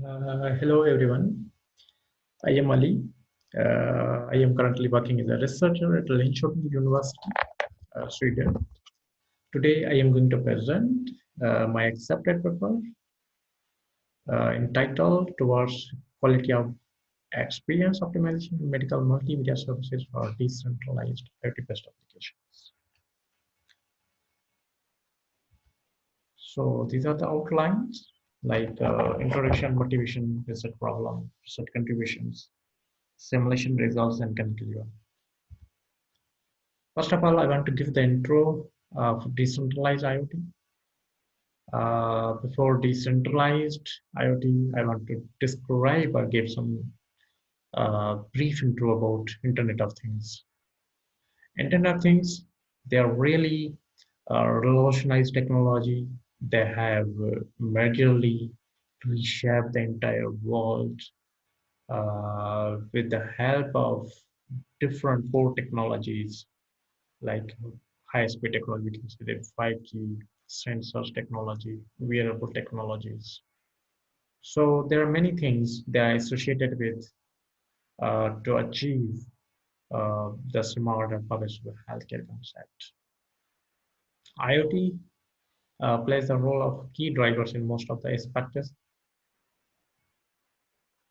Hello everyone. I am Ali. I am currently working as a researcher at Linköping University, Sweden. Today I am going to present my accepted paper entitled Towards Quality of Experience Optimization in Medical Multimedia Services for Decentralized IoT-based applications. So these are the outlines like introduction, motivation, research problem, research contributions, simulation results, and conclusion. First of all, I want to give the intro of decentralized IoT. Before decentralized IoT, I want to describe or give some brief intro about Internet of Things. Internet of Things, they are really revolutionized technology. They have majorly reshaped the entire world with the help of different core technologies like high-speed technology, we can say that 5G, sensors technology, wearable technologies. So there are many things that are associated with to achieve the smart and pervasive healthcare concept. IoT plays the role of key drivers in most of the aspects,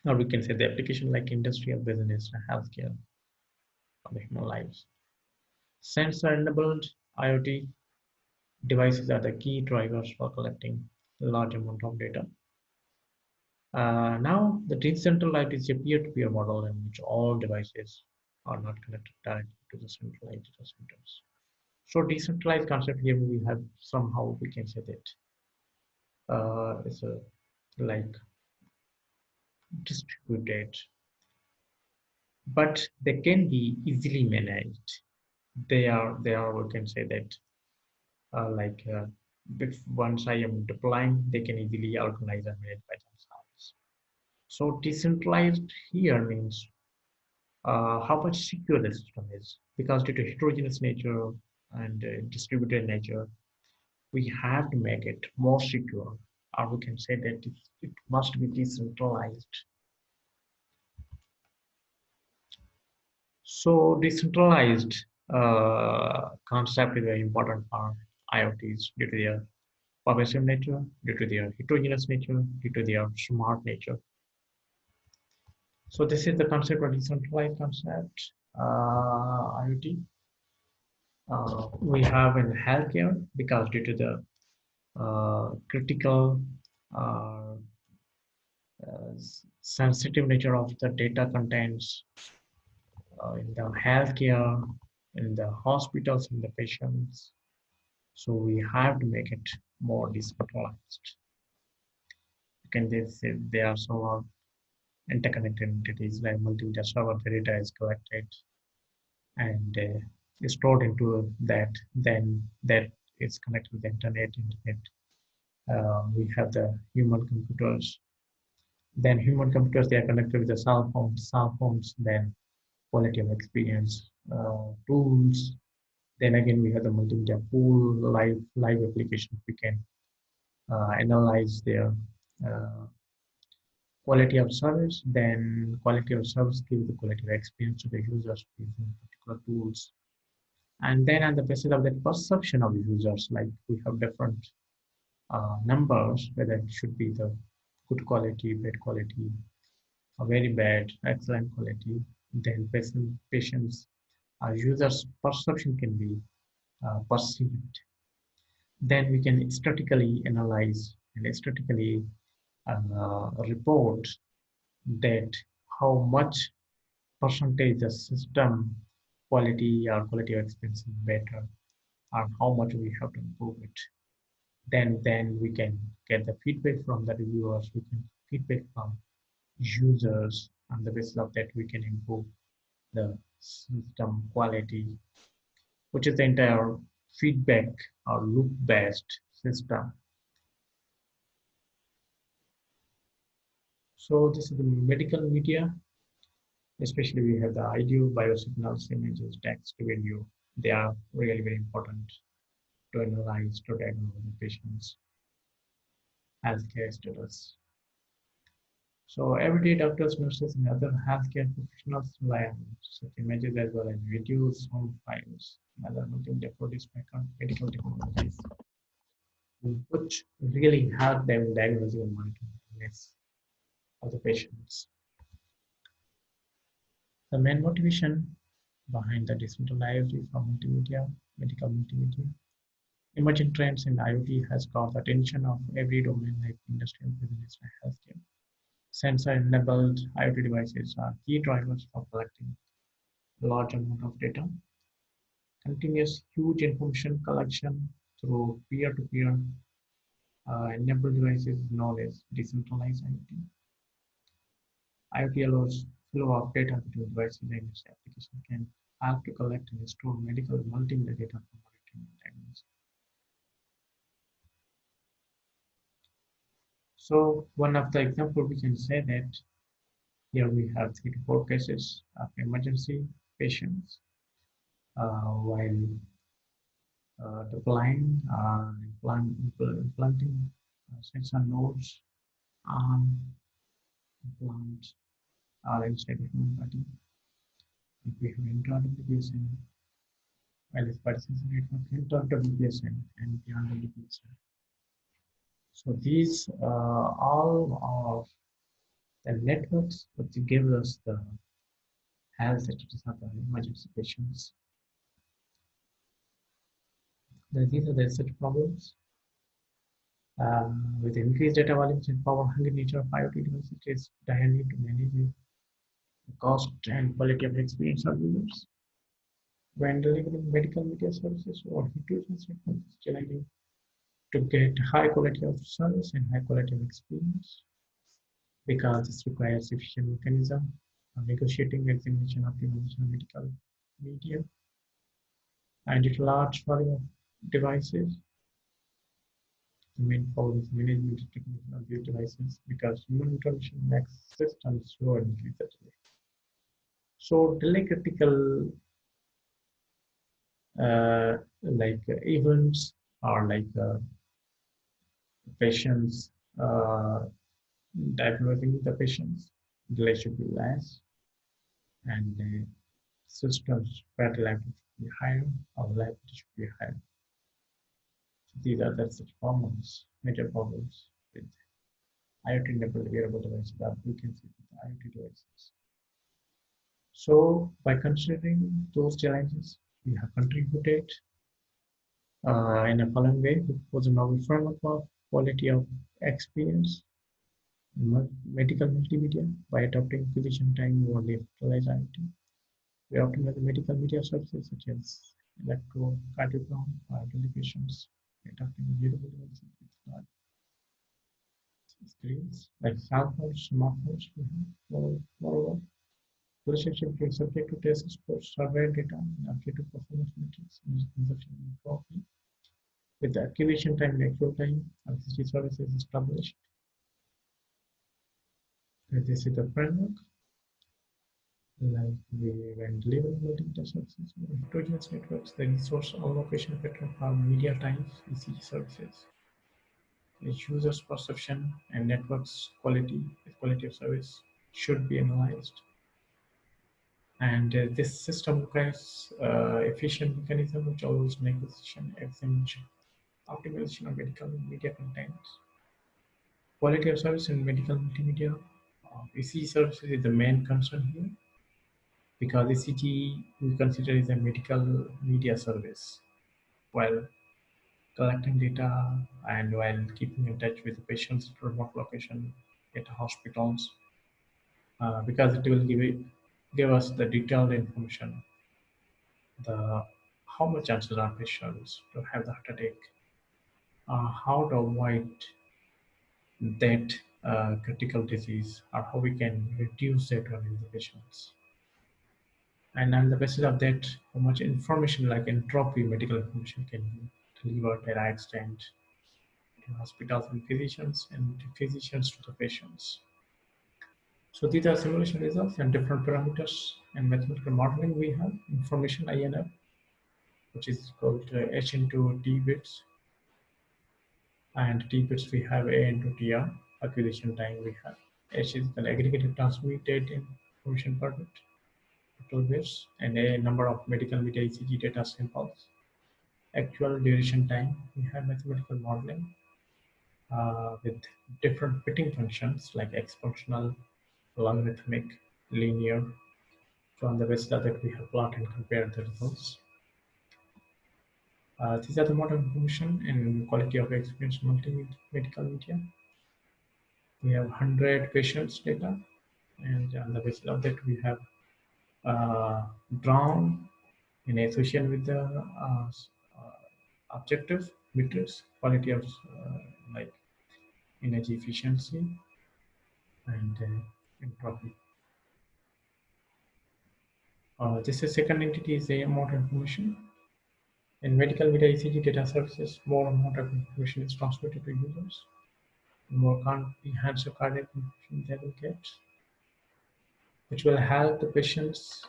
or we can say the application like industrial, business, and healthcare, or the human lives. Sensor-enabled IoT devices are the key drivers for collecting a large amount of data. Now, the decentralized is a peer-to-peer model in which all devices are not connected directly to the centralized data centers. So, decentralized concept here we have somehow we can say that it's a like distributed, but they can be easily managed. They are we can say that like if once I am deploying, they can easily organize and manage by themselves. So decentralized here means how much secure the system is. Because due to heterogeneous nature and distributed nature, we have to make it more secure, or we can say that it must be decentralized. So decentralized concept is very important for IoTs due to their pervasive nature, due to their heterogeneous nature, due to their smart nature. So this is the concept of decentralized concept, IoT. We have in healthcare because due to the critical uh, sensitive nature of the data contents in the healthcare, in the hospitals, in the patients. So we have to make it more decentralized. You can say there are some interconnected entities like multimedia server, the data is collected and stored into that, then that is connected with the internet. We have the human computers. Then human computers, they are connected with the cell phones, then quality of experience tools. Then again, we have the multimedia pool, live applications. We can analyze their uh, quality of service. Then quality of service gives the quality of experience to the users using particular tools. And then on the basis of that perception of users, like we have different numbers, whether it should be the good quality, bad quality, or very bad, excellent quality, then patients users' perception can be perceived. Then we can statically analyze and statically report that how much percentage the system quality or quality of experience is better and how much we have to improve it. Then we can get the feedback from the reviewers, we can feedback from users. On the basis of that, we can improve the system quality, which is the entire feedback or loop-based system. So this is the medical media, especially we have the audio, biosignals, images, text, video. They are really very important to analyze, to diagnose the patient's healthcare status. So everyday doctors, nurses, and other healthcare professionals rely on such images as well as videos, sound files, and other multimedia produced by medical technologies, which really help them in diagnosing and monitoring the illness of the patients. The main motivation behind the decentralized IoT for multimedia, medical multimedia, emerging trends in IoT has caught the attention of every domain like industry and business and healthcare. Sensor-enabled IoT devices are key drivers for collecting large amount of data, continuous huge information collection through peer-to-peer enabled devices known as decentralized IoT. IoT allows flow of data between devices and its application can help to collect and store medical multimedia data for monitoring and diagnosis. So one of the example we can say that here we have 3 to 4 cases of emergency patients while the blind are implanting sensor nodes on implant are inside the human body. If we have internal WPSN, while this participant network internal WPSN and beyond WPSN. So these all are the networks which give us the health status of the emergency patients. These are the such problems. With increased data volumes and power-hungry nature of IoT devices, it is dire need to manage the cost and quality of experience of users. When delivering medical media services or intelligence networks, it's challenging to get high quality of service and high quality of experience because this requires efficient mechanism of negotiating examination optimization of medical media and at large volume of devices. The main problem is management technique of these devices because human intervention makes systems slow and increasingly. So daily critical events are like patients diagnosing the patients, delay should be less, and the systems battle liability should be higher, or liability should be higher. So these are the such problems, major problems with IoT-enabled wearable devices that we can see with the IoT devices. So by considering those challenges, we have contributed in a following way to propose a novel framework of quality of experience medical multimedia by adopting physician time over digitalized IoT. We optimize the medical media services such as electrocardiogram for applications, adopting wearable devices with large screens like cell phones, smartphones. Moreover, relationship is subject to test for survey data and updated performance metrics and consumption properly. With the activation time and actual time, RCC services established. This is the framework. Like when delivering multimedia services or heterogeneous networks, the resource allocation pattern for media times, ECG services, the user's perception and network's quality, the quality of service should be analyzed. And this system requires efficient mechanism which allows negotiation, examination, optimization of medical media contents, quality of service in medical multimedia. ECG services is the main concern here because ECG we consider is a medical media service while collecting data and while keeping in touch with the patient's remote location at hospitals because it will give us the detailed information the how much chances are patients to have the heart attack, how to avoid that critical disease or how we can reduce that one in the patients. And on the basis of that, how much information like entropy medical information can be delivered at high extent to hospitals and physicians to the patients. So these are simulation results and different parameters and mathematical modeling we have. Information INF, which is called H into T bits, and T bits we have A into TR, acquisition time we have. H is the aggregated transmitted information per bit, total bits, and a number of medical media ECG data samples. Actual duration time, we have mathematical modeling with different fitting functions like exponential, logarithmic, linear. So on the basis of that, we have plot and compared the results. These are the modern information and quality of experience multi-medical media. We have 100 patients data, and on the basis of that, we have uh, drawn in association with the objective metrics, quality of like energy efficiency and entropy. This is second entity is a amount of information. In medical media ECG data services, more amount of information is transmitted to users. The more comprehensive cardiac information they will get, which will help the patients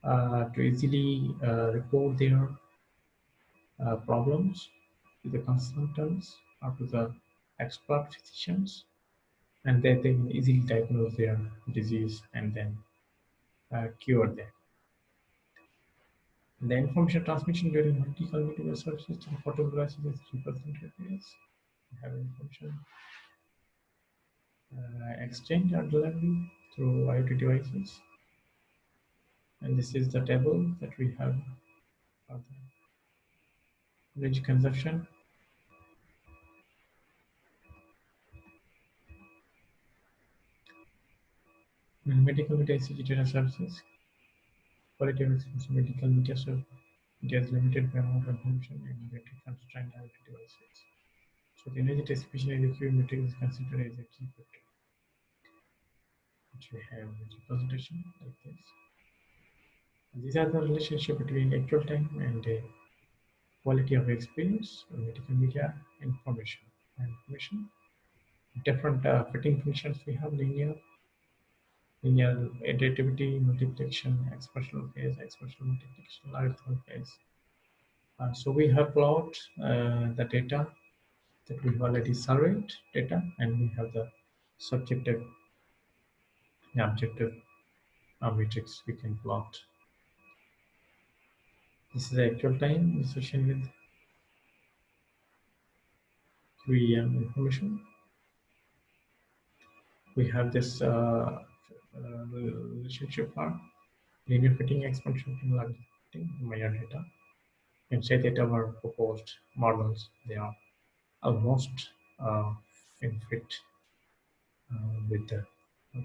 to easily report their problems to the consultants or to the expert physicians, and they can easily diagnose their disease and then cure them. The information transmission during medical media services to the photographs is represented as we have information exchange or delivery through IoT devices. And this is the table that we have for the energy consumption. In medical media ECG data services, quality of experience in medical media service it is limited by amount of information and battery constrained IoT devices. So the energy efficiency in the QA metric is considered as a key factor, which we have a representation like this. And these are the relationship between actual time and quality of experience, medical media information. Information. Different fitting functions we have linear additivity, multiplication, exponential phase, exponential multiplication, logarithmic phase. So we have plot the data that we've already surveyed data, and we have the subjective and objective matrix we can plot. This is the actual time associated with QEM information. We have this relationship part, linear fitting, exponential fitting, logarithmic fitting, Maya data. And say that our proposed models, they are almost in fit with the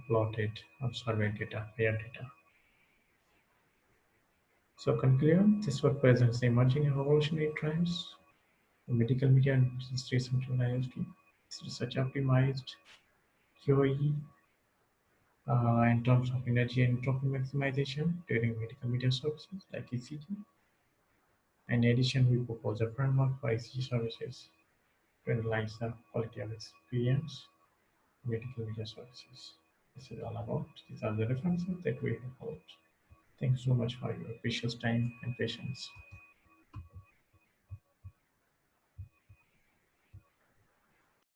plotted or surveyed data, Maya data. So conclusion, this work presents emerging and revolutionary trends in medical media and decentralized IoT. This research optimized QoE in terms of energy and entropy maximization during medical media services like ECG. In addition, we propose a framework for ECG services to analyze the quality of experience in medical media services. This is all about. These are the references that we have followed. Thanks so much for your precious time and patience.